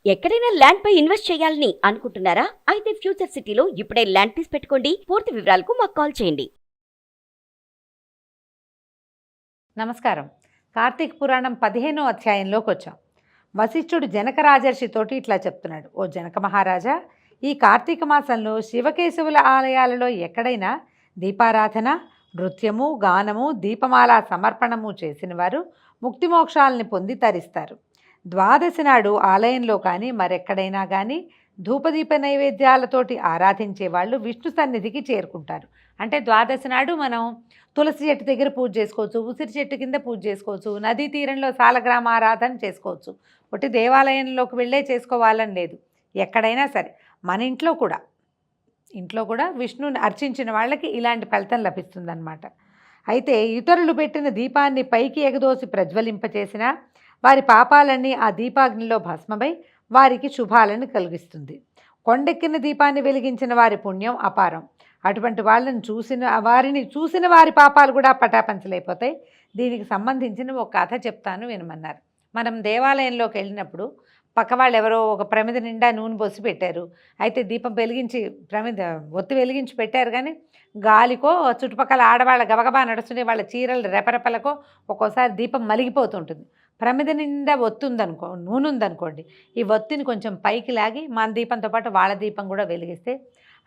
ఎక్కడైనా ల్యాండ్ పై ఇన్వెస్ట్ చేయాలని అనుకుంటున్నారా? అయితే ఫ్యూచర్ సిటీలో ఇప్పుడే ల్యాండ్ తీసి పెట్టుకోండి. పూర్తి వివరాలకు మాకు కాల్ చేయండి. నమస్కారం. కార్తీక పురాణం 15వ అధ్యాయంలోకి వచ్చాం. వశిష్ఠుడు జనక రాజర్షితోటి ఇట్లా చెప్తున్నాడు. ఓ జనక మహారాజా, ఈ కార్తీక మాసంలో శివకేశవుల ఆలయాలలో ఎక్కడైనా దీపారాధన, నృత్యము, గానము, దీపమాల సమర్పణము చేసిన వారు ముక్తిమోక్షాలని పొంది తరిస్తారు. ద్వాదశి నాడు ఆలయంలో కానీ మరెక్కడైనా కానీ ధూపదీప నైవేద్యాలతోటి ఆరాధించే వాళ్ళు విష్ణు సన్నిధికి చేరుకుంటారు. అంటే ద్వాదశి నాడు మనం తులసి చెట్టు దగ్గర పూజ చేసుకోవచ్చు, ఉసిరి చెట్టు కింద పూజ చేసుకోవచ్చు, నదీ తీరంలో సాలగ్రామ ఆరాధన చేసుకోవచ్చు. ఒకటి దేవాలయంలోకి వెళ్ళే చేసుకోవాలని లేదు, ఎక్కడైనా సరే మన ఇంట్లో కూడా విష్ణుని అర్చించిన వాళ్ళకి ఇలాంటి ఫలితం లభిస్తుందన్నమాట. అయితే ఇతరులు పెట్టిన దీపాన్ని పైకి ఎగదోసి ప్రజ్వలింపచేసిన వారి పాపాలన్నీ ఆ దీపాగ్నిలో భస్మమై వారికి శుభాలను కలిగిస్తుంది. కొండెక్కిన దీపాన్ని వెలిగించిన వారి పుణ్యం అపారం. అటువంటి వారిని చూసిన వారి పాపాలు కూడా పటాపంచలైపోతాయి. దీనికి సంబంధించిన ఒక కథ చెప్తాను, వినమన్నారు. మనం దేవాలయంలోకి వెళ్ళినప్పుడు పక్క వాళ్ళు ఎవరో ఒక ప్రమిద నిండా నూనె పోసి పెట్టారు. అయితే దీపం వెలిగించి ఒత్తి వెలిగించి పెట్టారు, కానీ గాలికో చుట్టుపక్కల ఆడవాళ్ళ గబగబా నడుస్తుంటే వాళ్ళ చీరలు రెపరెపలకో ఒక్కోసారి దీపం మలిగిపోతుంటుంది. ప్రమిద నిండా నూనె ఉందనుకోండి, ఈ ఒత్తిని కొంచెం పైకి లాగి మన దీపంతో పాటు వాళ్ళ దీపం కూడా వెలిగిస్తే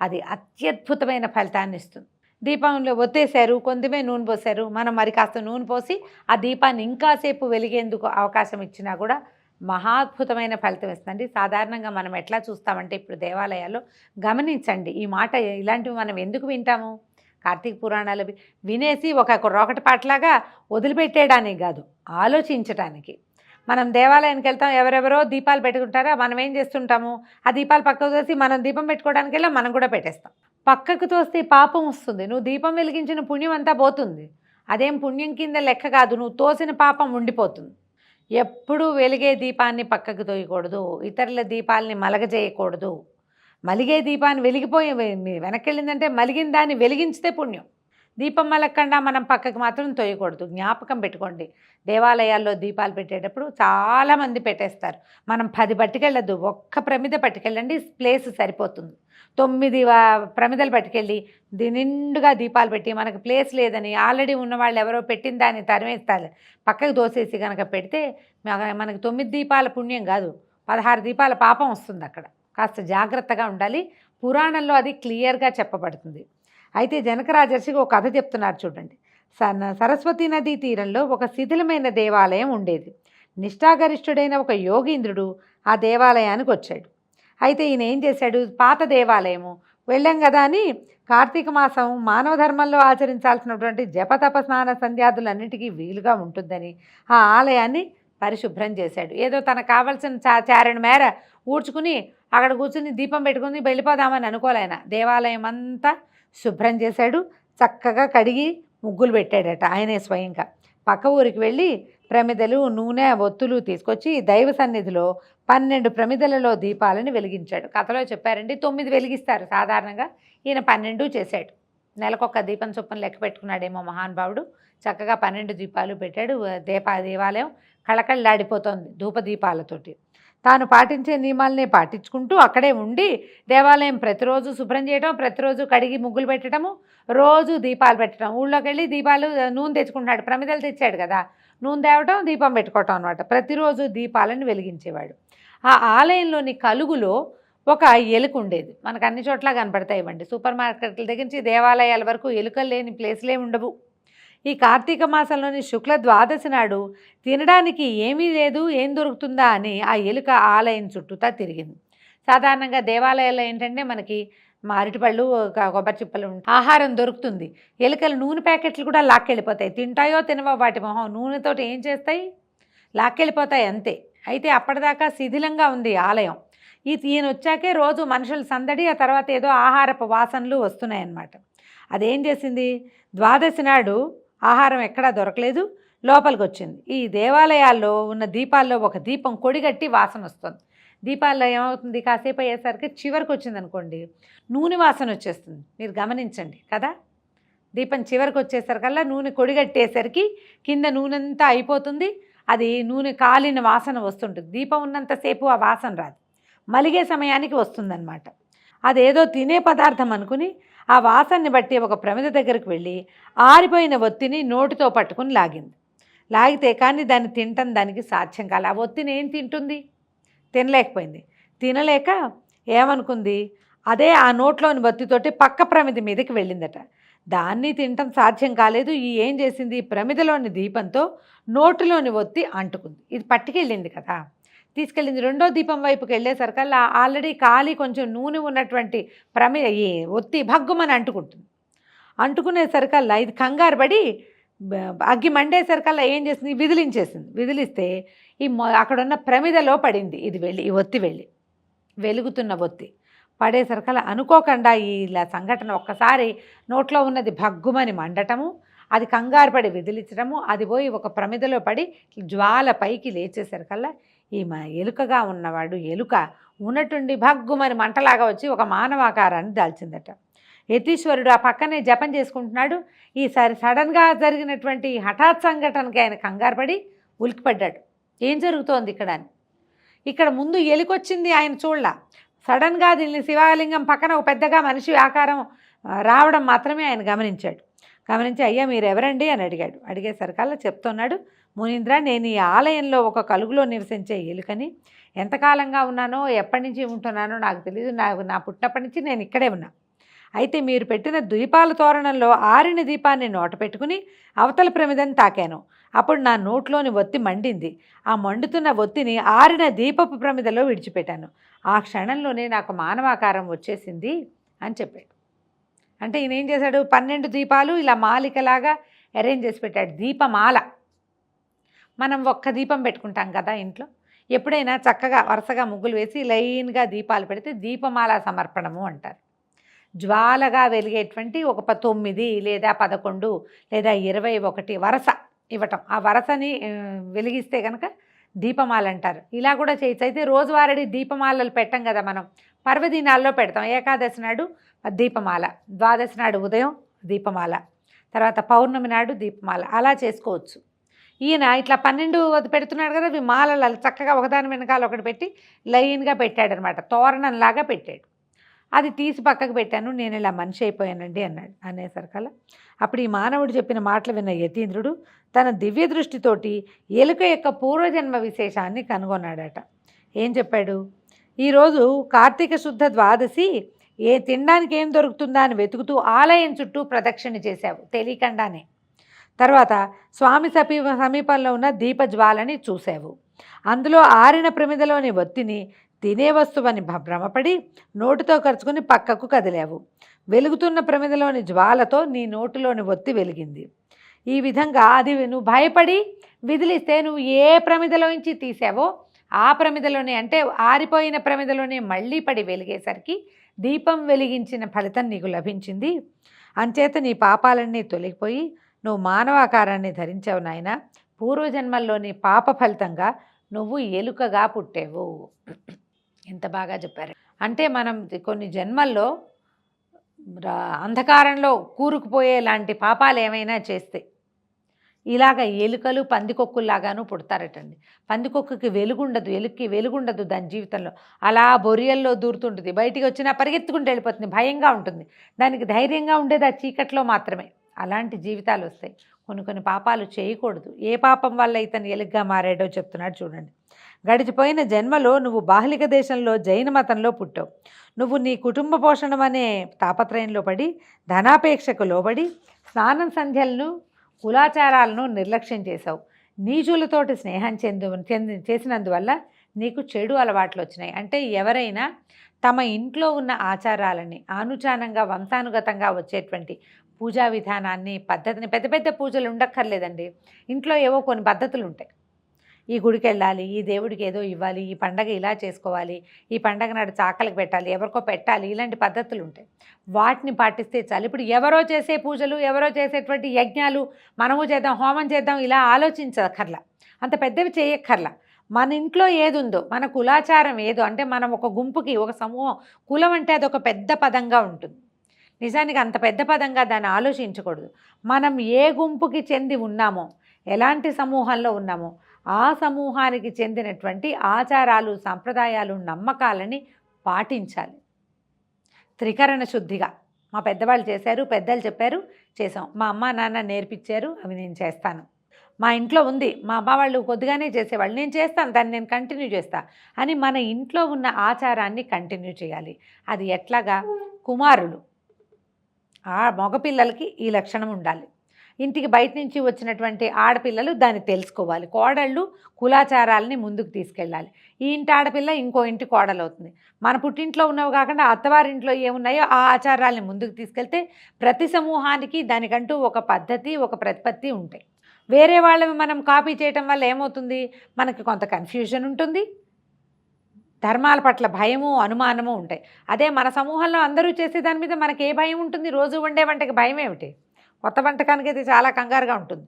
అది అత్యద్భుతమైన ఫలితాన్ని ఇస్తుంది. దీపంలో ఒత్తేసారు, కొంచెమే నూనె పోసారు, మనం మరి కాస్త నూనె పోసి ఆ దీపాన్ని ఇంకాసేపు వెలిగేందుకు అవకాశం ఇచ్చినా కూడా మహాద్భుతమైన ఫలితం ఇస్తుందండి. సాధారణంగా మనం ఎట్లా చూస్తామంటే, ఇప్పుడు దేవాలయాల్లో గమనించండి ఈ మాట, ఇలాంటివి మనం ఎందుకు వింటాము? కార్తీక పురాణాలు వినేసి ఒక రోకటి పాటలాగా వదిలిపెట్టేయడానికి కాదు, ఆలోచించటానికి. మనం దేవాలయానికి వెళ్తాం, ఎవరెవరో దీపాలు పెట్టుకుంటారో మనం ఏం చేస్తుంటాము, ఆ దీపాలు పక్కకు తోసి మనం దీపం పెట్టుకోవడానికి వెళ్ళాం, మనం కూడా పెట్టేస్తాం. పక్కకు తోస్తే పాపం వస్తుంది, నువ్వు దీపం వెలిగించిన పుణ్యం అంతా పోతుంది. అదేం పుణ్యం కింద లెక్క కాదు, నువ్వు తోసిన పాపం ఉండిపోతుంది. ఎప్పుడూ వెలిగే దీపాన్ని పక్కకు తోయకూడదు, ఇతరుల దీపాలని మలగజేయకూడదు. మలిగే దీపాన్ని వెనక్కి వెళ్ళిందంటే మలిగిన దాన్ని వెలిగించితే పుణ్యం. దీపం మలగకుండా మనం పక్కకు మాత్రం తోయకూడదు. జ్ఞాపకం పెట్టుకోండి, దేవాలయాల్లో దీపాలు పెట్టేటప్పుడు చాలామంది పెట్టేస్తారు. మనం 10 పట్టుకెళ్ళద్దు, ఒక్క ప్రమిద పట్టుకెళ్ళండి, ప్లేస్ సరిపోతుంది. 9 ప్రమిదలు పట్టుకెళ్ళి నిండుగా దీపాలు పెట్టి మనకు ప్లేస్ లేదని ఆల్రెడీ ఉన్నవాళ్ళు ఎవరో పెట్టిన దాన్ని తరిమేస్తారు, పక్కకు దోసేసి కనుక పెడితే మనకు 9 దీపాల పుణ్యం కాదు, 16 దీపాల పాపం వస్తుంది. అక్కడ కాస్త జాగ్రత్తగా ఉండాలి. పురాణంలో అది క్లియర్గా చెప్పబడుతుంది. అయితే జనక రాజర్షికి ఒక కథ చెప్తున్నారు చూడండి. సరస్వతీ నదీ తీరంలో ఒక శిథిలమైన దేవాలయం ఉండేది. నిష్ఠాగరిష్ఠుడైన ఒక యోగీంద్రుడు ఆ దేవాలయానికి వచ్చాడు. అయితే ఈయన ఏం చేశాడు, పాత దేవాలయము వెళ్ళాం కదా అని కార్తీక మాసం మానవ ధర్మంలో ఆచరించాల్సినటువంటి జపతప స్నాన సంధ్యాదులన్నిటికీ వీలుగా ఉంటుందని ఆ ఆలయాన్ని పరిశుభ్రం చేశాడు. ఏదో తనకు కావలసిన చారణ మేర ఊడ్చుకుని అక్కడ కూర్చుని దీపం పెట్టుకుని వెళ్ళిపోదామని అనుకోలేన దేవాలయం అంతా శుభ్రం చేశాడు. చక్కగా కడిగి ముగ్గులు పెట్టాడట ఆయనే స్వయంగా. పక్క ఊరికి వెళ్ళి ప్రమిదలు, నూనె, ఒత్తులు తీసుకొచ్చి దైవ సన్నిధిలో 12 ప్రమిదలలో దీపాలను వెలిగించాడు. కథలో చెప్పారండి 9 వెలిగిస్తారు సాధారణంగా, ఈయన 12 చేశాడు. నెలకొక దీపం చొప్పున లెక్క పెట్టుకున్నాడేమో మహానుభావుడు. చక్కగా 12 దీపాలు పెట్టాడు. దేవాలయం కళకళలాడిపోతోంది ధూపదీపాలతోటి. తాను పాటించే నియమాలనే పాటించుకుంటూ అక్కడే ఉండి దేవాలయం ప్రతిరోజు శుభ్రం చేయడం, ప్రతిరోజు కడిగి ముగ్గులు పెట్టడము, రోజు దీపాలు పెట్టడం. ఊళ్ళోకి వెళ్ళి దీపాలు నూనె తెచ్చుకుంటాడు, ప్రమిదలు తెచ్చాడు కదా, నూనె తేవటం, దీపం పెట్టుకోవటం అనమాట. ప్రతిరోజు దీపాలను వెలిగించేవాడు. ఆ ఆలయంలోని కలుగులో ఒక ఎలుక ఉండేది. మనకు అన్ని చోట్ల కనపడతాయి ఇవ్వండి, సూపర్ మార్కెట్ల దగ్గర నుంచి దేవాలయాల వరకు ఎలుకలు లేని ప్లేస్లే ఉండవు. ఈ కార్తీక మాసంలోని శుక్ల ద్వాదశి నాడు తినడానికి ఏమీ లేదు, ఏం దొరుకుతుందా అని ఆ ఎలుక ఆలయం చుట్టూతా తిరిగింది. సాధారణంగా దేవాలయాల్లో ఏంటంటే మనకి అరటిపళ్ళు, కొబ్బరి చిప్పలు ఆహారం దొరుకుతుంది. ఎలుకలు నూనె ప్యాకెట్లు కూడా లాక్కెళ్ళిపోతాయి. తింటాయో తినవో వాటి మొహం, నూనెతోటి ఏం చేస్తాయి, లాక్కెళ్ళిపోతాయి అంతే. అయితే అప్పటిదాకా శిథిలంగా ఉంది ఆలయం. ఈయన వచ్చాకే రోజు మనుషుల సందడి, ఆ తర్వాత ఏదో ఆహారపు వాసనలు వస్తున్నాయన్నమాట. అదేం చేసింది, ద్వాదశి నాడు ఆహారం ఎక్కడా దొరకలేదు, లోపలికి వచ్చింది. ఈ దేవాలయాల్లో ఉన్న దీపాల్లో ఒక దీపం కొడిగట్టి వాసన వస్తుంది. దీపాల్లో ఏమవుతుంది, కాసేపు అయ్యేసరికి చివరికి వచ్చింది అనుకోండి, నూనె వాసన వచ్చేస్తుంది. మీరు గమనించండి కదా, దీపం చివరికి వచ్చేసరికల్లా నూనె కొడిగట్టేసరికి కింద నూనె అంతా అయిపోతుంది. అది నూనె కాలిన వాసన వస్తుంటుంది. దీపం ఉన్నంతసేపు ఆ వాసన రాదు. మలిగే సమయానికి వస్తుందన్నమాట. అదేదో తినే పదార్థం అనుకుని ఆ వాసనని బట్టి ఒక ప్రమిద దగ్గరికి వెళ్ళి ఆరిపోయిన ఒత్తిని నోటితో పట్టుకుని లాగింది. లాగితే కానీ దాన్ని తినటం దానికి సాధ్యం కాలే. ఆ ఒత్తిని ఏం తింటుంది? తినలేకపోయింది. తినలేక ఏమనుకుంది, అదే ఆ నోట్లోని ఒత్తితోటి పక్క ప్రమిద మీదకి వెళ్ళిందట. దాన్ని తినటం సాధ్యం కాలేదు. ఏం చేసింది, ప్రమిదలోని దీపంతో నోటిలోని ఒత్తి అంటుకుంది. ఇది పట్టుకెళ్ళింది కదా, తీసుకెళ్ళింది. రెండో దీపం వైపుకి వెళ్ళేసరికల్లా ఆల్రెడీ ఖాళీ కొంచెం నూనె ఉన్నటువంటి ఈ ఒత్తి భగ్గుమని అంటుకుంటుంది. అంటుకునేసరికల్లా ఇది కంగారు పడి అగ్గి మండేసరికల్లా ఏం చేసింది, విదిలించేసింది. విదిలిస్తే అక్కడున్న ప్రమిదలో పడింది. ఇది ఈ ఒత్తి వెలుగుతున్న ఒత్తి పడేసరికల్లా అనుకోకుండా ఇలా సంఘటన ఒక్కసారి నోట్లో ఉన్నది భగ్గుమని మండటము, అది కంగారు పడి విదిలించడము, అది పోయి ఒక ప్రమిదలో పడి జ్వాల పైకి లేచేసరికల్లా ఎలుకగా ఉన్నవాడు ఎలుక ఉన్నట్టుండి భగ్గుమని మంటలాగా వచ్చి ఒక మానవాకారాన్ని దాల్చిందట. యతీశ్వరుడు ఆ పక్కనే జపం చేసుకుంటున్నాడు. ఈసారి సడన్గా జరిగినటువంటి హఠాత్ సంఘటనకి ఆయన కంగారు పడి ఉలికిపడ్డాడు. ఏం జరుగుతోంది ఇక్కడ అని. ఇక్కడ ముందు ఎలుకొచ్చింది, ఆయన చూడలా. సడన్గా దీన్ని శివలింగం పక్కన ఒక పెద్దగా మనిషి ఆకారం రావడం మాత్రమే ఆయన గమనించాడు. గమనించి, అయ్యా మీరు ఎవరండి అని అడిగాడు. అడిగేసరికల్లా చెప్తున్నాడు, మునీంద్ర, నేను ఈ ఆలయంలో ఒక కలుగులో నివసించే ఎలుకని. ఎంతకాలంగా ఉన్నానో ఎప్పటి నుంచి ఉంటున్నానో నాకు తెలియదు. నా పుట్టినప్పటి నుంచి నేను ఇక్కడే ఉన్నా. అయితే మీరు పెట్టిన దీపాల తోరణంలో ఆరిన దీపాన్ని నోట పెట్టుకుని అవతల ప్రమిదని తాకాను. అప్పుడు నా నోట్లోని ఒత్తి మండింది. ఆ మండుతున్న ఒత్తిని ఆరిన దీపపు ప్రమిదలో విడిచిపెట్టాను. ఆ క్షణంలోనే నాకు మానవాకారం వచ్చేసింది అని చెప్పాడు. అంటే ఈయన ఏం చేశాడు, 12 దీపాలు ఇలా మాలికలాగా అరేంజ్ చేసి పెట్టాడు. దీపమాల. మనం ఒక్క దీపం పెట్టుకుంటాం కదా ఇంట్లో. ఎప్పుడైనా చక్కగా వరుసగా ముగ్గులు వేసి లైన్గా దీపాలు పెడితే దీపమాల సమర్పణము అంటారు. జ్వాలగా వెలిగేటువంటి ఒక 9 లేదా 11 లేదా 21 వరస ఇవ్వటం. ఆ వరసని వెలిగిస్తే కనుక దీపమాల అంటారు. ఇలా కూడా చేయొచ్చు. అయితే రోజువారీ దీపమాలలు పెట్టం కదా మనం, పర్వదినాల్లో పెడతాం. ఏకాదశి నాడు దీపమాల, ద్వాదశి నాడు ఉదయం దీపమాల, తర్వాత పౌర్ణమి నాడు దీపమాల, అలా చేసుకోవచ్చు. ఈయన ఇట్లా 12 పెడుతున్నాడు కదా, అవి మాలలు అలా చక్కగా ఒకదాని వెనకాల ఒకటి పెట్టి లైన్గా పెట్టాడనమాట. తోరణంలాగా పెట్టాడు. అది తీసి పక్కకు పెట్టాను, నేను ఇలా మనిషి అయిపోయానండి అన్నాడు. అనేసరికల్లా అప్పుడు ఈ మానవుడు చెప్పిన మాటలు విన్న యతీంద్రుడు తన దివ్య దృష్టితోటి ఎలుక యొక్క పూర్వజన్మ విశేషాన్ని కనుగొన్నాడట. ఏం చెప్పాడు, ఈరోజు కార్తీక శుద్ధ ద్వాదశి, తినడానికి ఏం దొరుకుతుందా అని వెతుకుతూ ఆలయం చుట్టూ ప్రదక్షిణ చేశావు తెలియకుండానే. తర్వాత స్వామి సమీపంలో ఉన్న దీపజ్వాలని చూశావు. అందులో ఆరిన ప్రమిదలోని ఒత్తిని తినే వస్తువని భ్రమపడి నోటితో ఖర్చుకుని పక్కకు కదిలావు. వెలుగుతున్న ప్రమిదలోని జ్వాలతో నీ నోటిలోని ఒత్తి వెలిగింది. ఈ విధంగా అది నువ్వు భయపడి విదిలిస్తే నువ్వు ఏ ప్రమిదలోంచి తీసావో ఆ ప్రమిదలోనే, అంటే ఆరిపోయిన ప్రమిదలోనే మళ్ళీ పడి వెలిగేసరికి దీపం వెలిగించిన ఫలితం నీకు లభించింది. అంచేత నీ పాపాలన్నీ తొలగిపోయి నువ్వు మానవాకారాన్ని ధరించావు నాయన. పూర్వజన్మల్లోని పాప ఫలితంగా నువ్వు ఎలుకగా పుట్టావు. ఎంత బాగా చెప్పారు. అంటే మనం కొన్ని జన్మల్లో అంధకారంలో కూరుకుపోయే లాంటి పాపాలు ఏమైనా చేస్తే ఇలాగ ఎలుకలు పందికొక్కుల్లాగాను పుడతారటండి. పందికొక్కుకి వెలుగుండదు, ఎలుక్కి వెలుగుండదు దాని జీవితంలో. అలా బొరియల్లో దూరుతుంటుంది, బయటికి వచ్చినా పరిగెత్తుకుంటూ వెళ్ళిపోతుంది, భయంగా ఉంటుంది. దానికి ధైర్యంగా ఉండేది ఆ చీకట్లో మాత్రమే. అలాంటి జీవితాలు వస్తాయి. కొన్ని పాపాలు చేయకూడదు. ఏ పాపం వల్ల ఇతను ఎలుగ్గా మారాడో చెప్తున్నాడు చూడండి. గడిచిపోయిన జన్మలో నువ్వు బాహ్లిక దేశంలో జైన మతంలో పుట్టావు. నువ్వు నీ కుటుంబ పోషణం అనే తాపత్రయంలో పడి ధనాపేక్షకు లోబడి స్నానం సంధ్యలను కులాచారాలను నిర్లక్ష్యం చేశావు. నీచులతోటి స్నేహం చేసినందువల్ల నీకు చెడు అలవాట్లు వచ్చినాయి. అంటే ఎవరైనా తమ ఇంట్లో ఉన్న ఆచారాలని ఆనుచానంగా వంశానుగతంగా వచ్చేటువంటి పూజా విధానాన్ని పద్ధతిని, పెద్ద పెద్ద పూజలు ఉండక్కర్లేదండి, ఇంట్లో ఏవో కొన్ని పద్ధతులు ఉంటాయి. ఈ గుడికి వెళ్ళాలి, ఈ దేవుడికి ఏదో ఇవ్వాలి, ఈ పండగ ఇలా చేసుకోవాలి, ఈ పండగ నాడు చాకలికి పెట్టాలి, ఎవరికో పెట్టాలి, ఇలాంటి పద్ధతులు ఉంటాయి. వాటిని పాటిస్తే చాలు. ఇప్పుడు ఎవరో చేసే పూజలు, ఎవరో చేసేటువంటి యజ్ఞాలు మనము చేద్దాం, హోమం చేద్దాం, ఇలా ఆలోచించక్కర్లా, అంత పెద్దవి చేయక్కర్లా. మన ఇంట్లో ఏది ఉందో, మన కులాచారం ఏదో, అంటే మనం ఒక గుంపుకి, ఒక సమూహం, కులం అంటే అదొక పెద్ద పదంగా ఉంటుంది. నిజానికి అంత పెద్ద పదంగా దాన్ని ఆలోచించకూడదు. మనం ఏ గుంపుకి చెంది ఉన్నామో, ఎలాంటి సమూహంలో ఉన్నామో ఆ సమూహానికి చెందినటువంటి ఆచారాలు, సంప్రదాయాలు, నమ్మకాలని పాటించాలి. త్రికరణ శుద్ధిగా మా పెద్దవాళ్ళు చేశారు, పెద్దలు చెప్పారు, చేసాం. మా అమ్మ నాన్న నేర్పించారు, అవి నేను చేస్తాను. మా ఇంట్లో ఉంది, మా అమ్మ వాళ్ళు కొద్దిగానే చేసేవాళ్ళు, నేను చేస్తాను, దాన్ని నేను కంటిన్యూ చేస్తా అని మన ఇంట్లో ఉన్న ఆచారాన్ని కంటిన్యూ చేయాలి. అది ఎట్లాగా? కుమారులు, ఆ మగపిల్లలకి ఈ లక్షణం ఉండాలి. ఇంటికి బయట నుంచి వచ్చినటువంటి ఆడపిల్లలు దాన్ని తెలుసుకోవాలి. కోడళ్ళు కులాచారాలని ముందుకు తీసుకెళ్ళాలి. ఈ ఇంటి ఆడపిల్ల ఇంకో ఇంటి కోడలు అవుతుంది. మన పుట్టింట్లో ఉన్నవి కాకుండా అత్తవారింట్లో ఏమున్నాయో ఆ ఆచారాలని ముందుకు తీసుకెళ్తే ప్రతి సమూహానికి దానికంటూ ఒక పద్ధతి, ఒక ప్రతిపత్తి ఉంటాయి. వేరే వాళ్ళవి మనం కాపీ చేయటం వల్ల ఏమవుతుంది? మనకి కొంత కన్ఫ్యూజన్ ఉంటుంది, ధర్మాల పట్ల భయము, అనుమానము ఉంటాయి. అదే మన సమూహంలో అందరూ చేసే దాని మీద మనకి ఏ భయం ఉంటుంది? రోజు వండే వంటకి భయం ఏమిటి? కొత్త వంటకానికి అయితే చాలా కంగారుగా ఉంటుంది.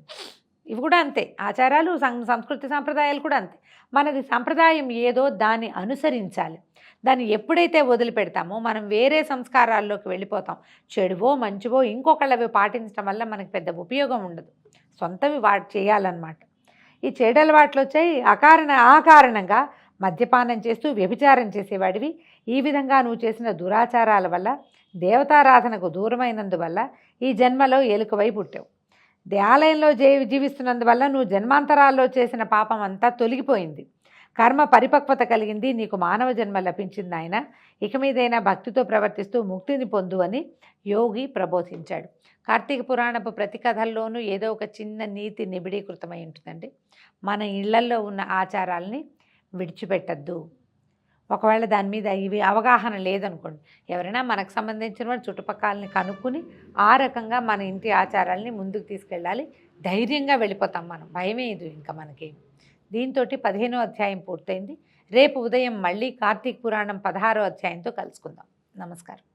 ఇవి కూడా అంతే, ఆచారాలు, సంస్కృతి సంప్రదాయాలు కూడా అంతే. మనది సంప్రదాయం ఏదో దాన్ని అనుసరించాలి. దాన్ని ఎప్పుడైతే వదిలిపెడతామో మనం వేరే సంస్కారాల్లోకి వెళ్ళిపోతాం. చెడువో మంచివో ఇంకొకళ్ళవి పాటించడం వల్ల మనకి పెద్ద ఉపయోగం ఉండదు. సొంతవి చేయాలన్నమాట. ఈ చెడు అలవాట్లు వచ్చాయి ఆ కారణంగా మద్యపానం చేస్తూ వ్యభిచారం చేసేవాడివి. ఈ విధంగా నువ్వు చేసిన దురాచారాల వల్ల, దేవతారాధనకు దూరమైనందువల్ల ఈ జన్మలో ఎలుకవై పుట్టావు. ఆలయంలో జీవిస్తున్నందువల్ల నువ్వు జన్మాంతరాల్లో చేసిన పాపం అంతా తొలగిపోయింది. కర్మ పరిపక్వత కలిగింది, నీకు మానవ జన్మ లభించింది. ఆయన ఇక మీదైనా భక్తితో ప్రవర్తిస్తూ ముక్తిని పొందు అని యోగి ప్రబోధించాడు. కార్తీక పురాణపు ప్రతి కథల్లోనూ ఏదో ఒక చిన్న నీతి నిబిడీకృతమై ఉంటుందండి. మన ఇళ్లల్లో ఉన్న ఆచారాలని విడిచిపెట్టద్దు. ఒకవేళ దాని మీద ఇవి అవగాహన లేదనుకోండి, ఎవరైనా మనకు సంబంధించిన వాడు చుట్టుపక్కలని కనుక్కుని ఆ రకంగా మన ఇంటి ఆచారాలని ముందుకు తీసుకెళ్ళాలి. ధైర్యంగా వెళ్ళిపోతాం మనం, భయమే ఇది ఇంకా మనకి. దీంతో 15వ అధ్యాయం పూర్తయింది. రేపు ఉదయం మళ్ళీ కార్తీక పురాణం 16వ అధ్యాయంతో కలుసుకుందాం. నమస్కారం.